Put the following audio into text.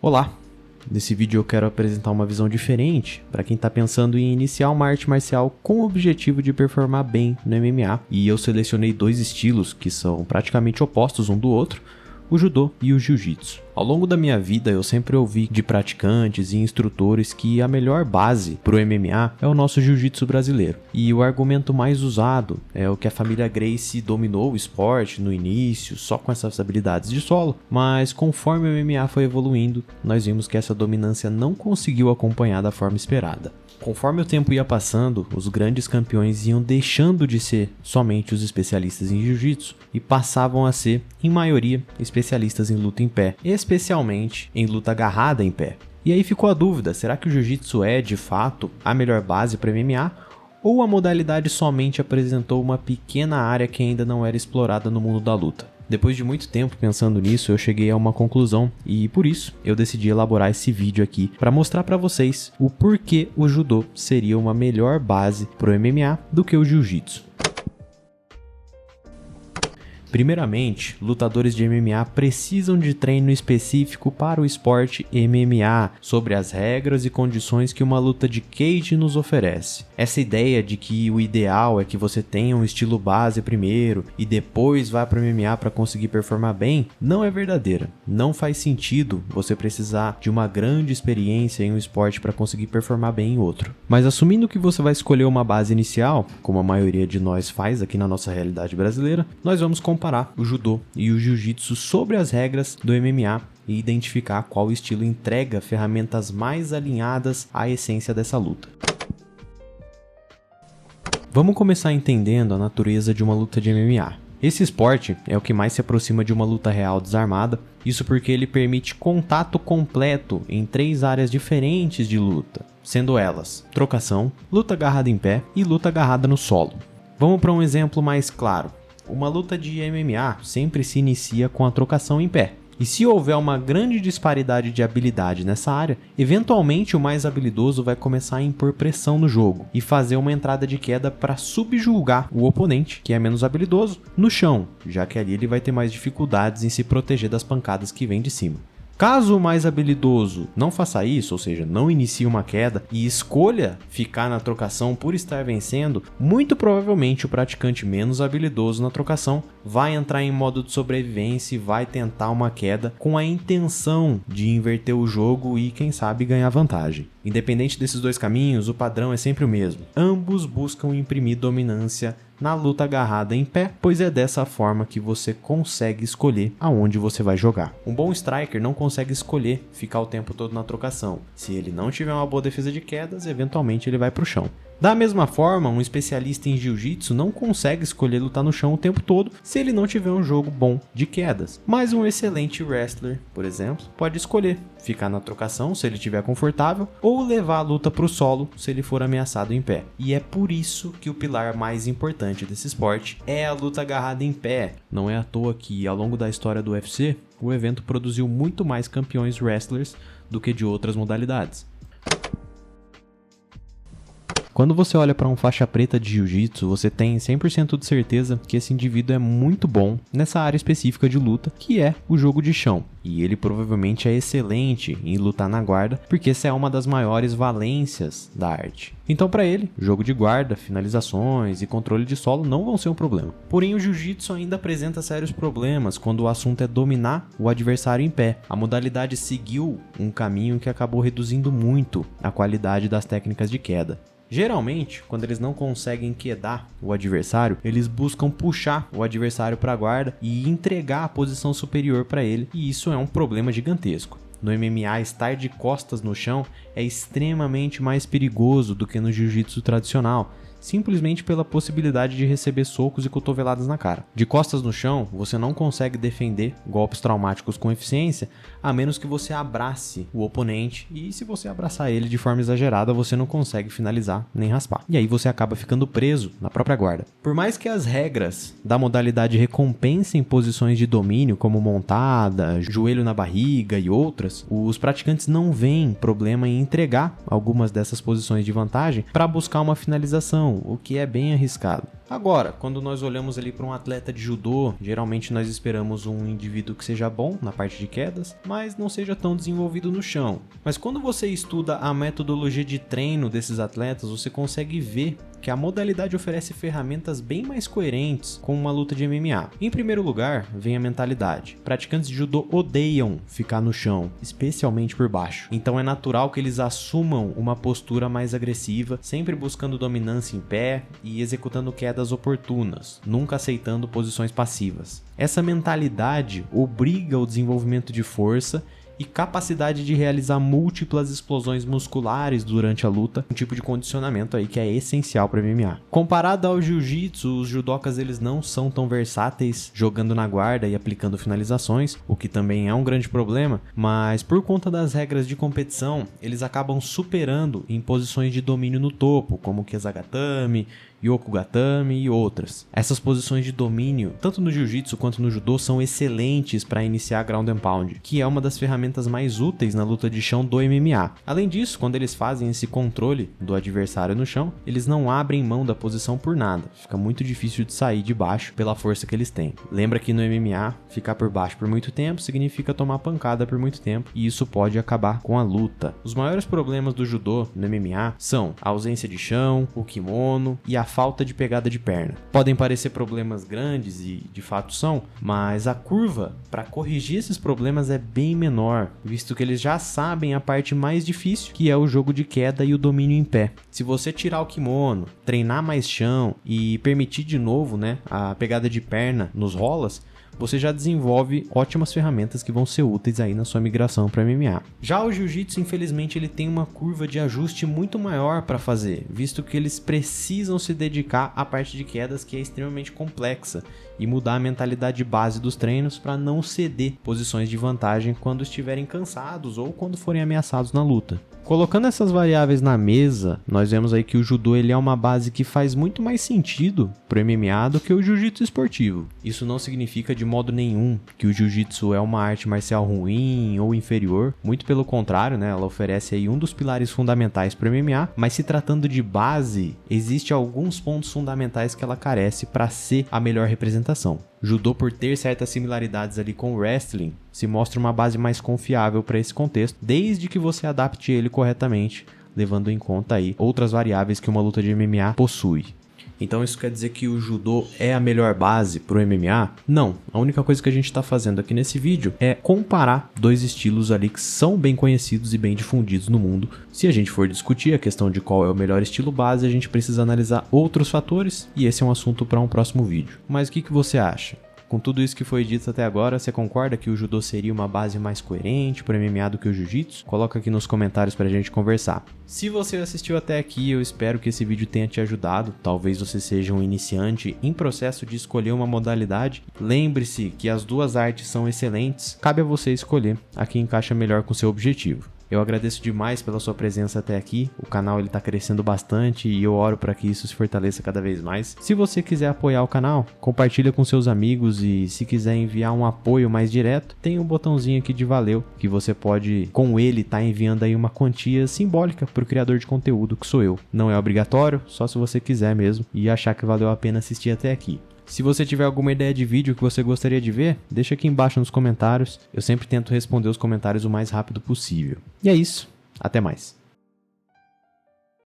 Olá! Nesse vídeo eu quero apresentar uma visão diferente para quem está pensando em iniciar uma arte marcial com o objetivo de performar bem no MMA. E eu selecionei dois estilos que são praticamente opostos um do outro, o judô e o jiu-jitsu. Ao longo da minha vida eu sempre ouvi de praticantes e instrutores que a melhor base para o MMA é o nosso jiu-jitsu brasileiro. E o argumento mais usado é o que a família Gracie dominou o esporte no início só com essas habilidades de solo, mas conforme o MMA foi evoluindo, nós vimos que essa dominância não conseguiu acompanhar da forma esperada. Conforme o tempo ia passando, os grandes campeões iam deixando de ser somente os especialistas em jiu-jitsu e passavam a ser, em maioria, especialistas em luta em pé, especialmente em luta agarrada em pé. E aí ficou a dúvida, será que o jiu-jitsu é, de fato, a melhor base para MMA? Ou a modalidade somente apresentou uma pequena área que ainda não era explorada no mundo da luta? Depois de muito tempo pensando nisso, eu cheguei a uma conclusão e por isso eu decidi elaborar esse vídeo aqui para mostrar para vocês o porquê o judô seria uma melhor base para o MMA do que o jiu-jitsu. Primeiramente, lutadores de MMA precisam de treino específico para o esporte MMA, sobre as regras e condições que uma luta de cage nos oferece. Essa ideia de que o ideal é que você tenha um estilo base primeiro e depois vá para o MMA para conseguir performar bem, não é verdadeira. Não faz sentido você precisar de uma grande experiência em um esporte para conseguir performar bem em outro. Mas assumindo que você vai escolher uma base inicial, como a maioria de nós faz aqui na nossa realidade brasileira, nós vamos comparar o judô e o jiu-jitsu sobre as regras do MMA e identificar qual estilo entrega ferramentas mais alinhadas à essência dessa luta. Vamos começar entendendo a natureza de uma luta de MMA. Esse esporte é o que mais se aproxima de uma luta real desarmada, isso porque ele permite contato completo em 3 áreas diferentes de luta, sendo elas trocação, luta agarrada em pé e luta agarrada no solo. Vamos para um exemplo mais claro. Uma luta de MMA sempre se inicia com a trocação em pé. E se houver uma grande disparidade de habilidade nessa área, eventualmente o mais habilidoso vai começar a impor pressão no jogo e fazer uma entrada de queda para subjugar o oponente, que é menos habilidoso, no chão, já que ali ele vai ter mais dificuldades em se proteger das pancadas que vêm de cima. Caso o mais habilidoso não faça isso, ou seja, não inicie uma queda e escolha ficar na trocação por estar vencendo, muito provavelmente o praticante menos habilidoso na trocação vai entrar em modo de sobrevivência e vai tentar uma queda com a intenção de inverter o jogo e, quem sabe, ganhar vantagem. Independente desses dois caminhos, o padrão é sempre o mesmo. Ambos buscam imprimir dominância na luta agarrada em pé, pois é dessa forma que você consegue escolher aonde você vai jogar. Um bom striker não consegue escolher ficar o tempo todo na trocação. Se ele não tiver uma boa defesa de quedas, eventualmente ele vai para o chão. Da mesma forma, um especialista em jiu-jitsu não consegue escolher lutar no chão o tempo todo se ele não tiver um jogo bom de quedas. Mas um excelente wrestler, por exemplo, pode escolher ficar na trocação se ele estiver confortável ou levar a luta para o solo se ele for ameaçado em pé. E é por isso que o pilar mais importante desse esporte é a luta agarrada em pé. Não é à toa que, ao longo da história do UFC, o evento produziu muito mais campeões wrestlers do que de outras modalidades. Quando você olha para um faixa preta de jiu-jitsu, você tem 100% de certeza que esse indivíduo é muito bom nessa área específica de luta, que é o jogo de chão. E ele provavelmente é excelente em lutar na guarda, porque essa é uma das maiores valências da arte. Então para ele, jogo de guarda, finalizações e controle de solo não vão ser um problema. Porém o jiu-jitsu ainda apresenta sérios problemas quando o assunto é dominar o adversário em pé. A modalidade seguiu um caminho que acabou reduzindo muito a qualidade das técnicas de queda. Geralmente, quando eles não conseguem quedar o adversário, eles buscam puxar o adversário para a guarda e entregar a posição superior para ele, e isso é um problema gigantesco. No MMA, estar de costas no chão é extremamente mais perigoso do que no jiu-jitsu tradicional, simplesmente pela possibilidade de receber socos e cotoveladas na cara. De costas no chão, você não consegue defender golpes traumáticos com eficiência, a menos que você abrace o oponente, e se você abraçar ele de forma exagerada, você não consegue finalizar nem raspar. E aí você acaba ficando preso na própria guarda. Por mais que as regras da modalidade recompensem posições de domínio, como montada, joelho na barriga e outras, os praticantes não veem problema em entregar algumas dessas posições de vantagem para buscar uma finalização, o que é bem arriscado. Agora, quando nós olhamos ali para um atleta de judô, geralmente nós esperamos um indivíduo que seja bom na parte de quedas, mas não seja tão desenvolvido no chão. Mas quando você estuda a metodologia de treino desses atletas, você consegue ver que a modalidade oferece ferramentas bem mais coerentes com uma luta de MMA. Em primeiro lugar, vem a mentalidade. Praticantes de judô odeiam ficar no chão, especialmente por baixo. Então é natural que eles assumam uma postura mais agressiva, sempre buscando dominância em pé e executando quedas oportunas, nunca aceitando posições passivas. Essa mentalidade obriga o desenvolvimento de força e capacidade de realizar múltiplas explosões musculares durante a luta, um tipo de condicionamento aí que é essencial para MMA. Comparado ao jiu-jitsu, os judocas eles não são tão versáteis jogando na guarda e aplicando finalizações, o que também é um grande problema, mas por conta das regras de competição, eles acabam superando em posições de domínio no topo, como o Kesagatame, Yokugatame e outras. Essas posições de domínio, tanto no jiu-jitsu quanto no judô, são excelentes para iniciar ground and pound, que é uma das ferramentas mais úteis na luta de chão do MMA. Além disso, quando eles fazem esse controle do adversário no chão, eles não abrem mão da posição por nada. Fica muito difícil de sair de baixo pela força que eles têm. Lembra que no MMA, ficar por baixo por muito tempo significa tomar pancada por muito tempo, e isso pode acabar com a luta. Os maiores problemas do judô no MMA são a ausência de chão, o kimono e a falta de pegada de perna. Podem parecer problemas grandes e de fato são, mas a curva para corrigir esses problemas é bem menor, visto que eles já sabem a parte mais difícil, que é o jogo de queda e o domínio em pé. Se você tirar o kimono, treinar mais chão e permitir de novo, a pegada de perna nos rolas, você já desenvolve ótimas ferramentas que vão ser úteis aí na sua migração para MMA. Já o jiu-jitsu, infelizmente, ele tem uma curva de ajuste muito maior para fazer, visto que eles precisam se dedicar à parte de quedas, que é extremamente complexa, e mudar a mentalidade base dos treinos para não ceder posições de vantagem quando estiverem cansados ou quando forem ameaçados na luta. Colocando essas variáveis na mesa, nós vemos aí que o judô ele é uma base que faz muito mais sentido pro MMA do que o jiu-jitsu esportivo. Isso não significa de modo nenhum que o jiu-jitsu é uma arte marcial ruim ou inferior, muito pelo contrário, ela oferece aí um dos pilares fundamentais pro MMA, mas se tratando de base, existe alguns pontos fundamentais que ela carece para ser a melhor representação. Judô, por ter certas similaridades ali com o wrestling, se mostra uma base mais confiável para esse contexto, desde que você adapte ele corretamente, levando em conta aí outras variáveis que uma luta de MMA possui. Então isso quer dizer que o judô é a melhor base para o MMA? Não, a única coisa que a gente está fazendo aqui nesse vídeo é comparar dois estilos ali que são bem conhecidos e bem difundidos no mundo. Se a gente for discutir a questão de qual é o melhor estilo base, a gente precisa analisar outros fatores e esse é um assunto para um próximo vídeo. Mas o que você acha? Com tudo isso que foi dito até agora, você concorda que o judô seria uma base mais coerente para o MMA do que o jiu-jitsu? Coloca aqui nos comentários para a gente conversar. Se você assistiu até aqui, eu espero que esse vídeo tenha te ajudado. Talvez você seja um iniciante em processo de escolher uma modalidade. Lembre-se que as duas artes são excelentes, cabe a você escolher a que encaixa melhor com seu objetivo. Eu agradeço demais pela sua presença até aqui, o canal está crescendo bastante e eu oro para que isso se fortaleça cada vez mais. Se você quiser apoiar o canal, compartilha com seus amigos e se quiser enviar um apoio mais direto, tem um botãozinho aqui de valeu, que você pode com ele estar enviando aí uma quantia simbólica para o criador de conteúdo que sou eu. Não é obrigatório, só se você quiser mesmo e achar que valeu a pena assistir até aqui. Se você tiver alguma ideia de vídeo que você gostaria de ver, deixa aqui embaixo nos comentários. Eu sempre tento responder os comentários o mais rápido possível. E é isso. Até mais.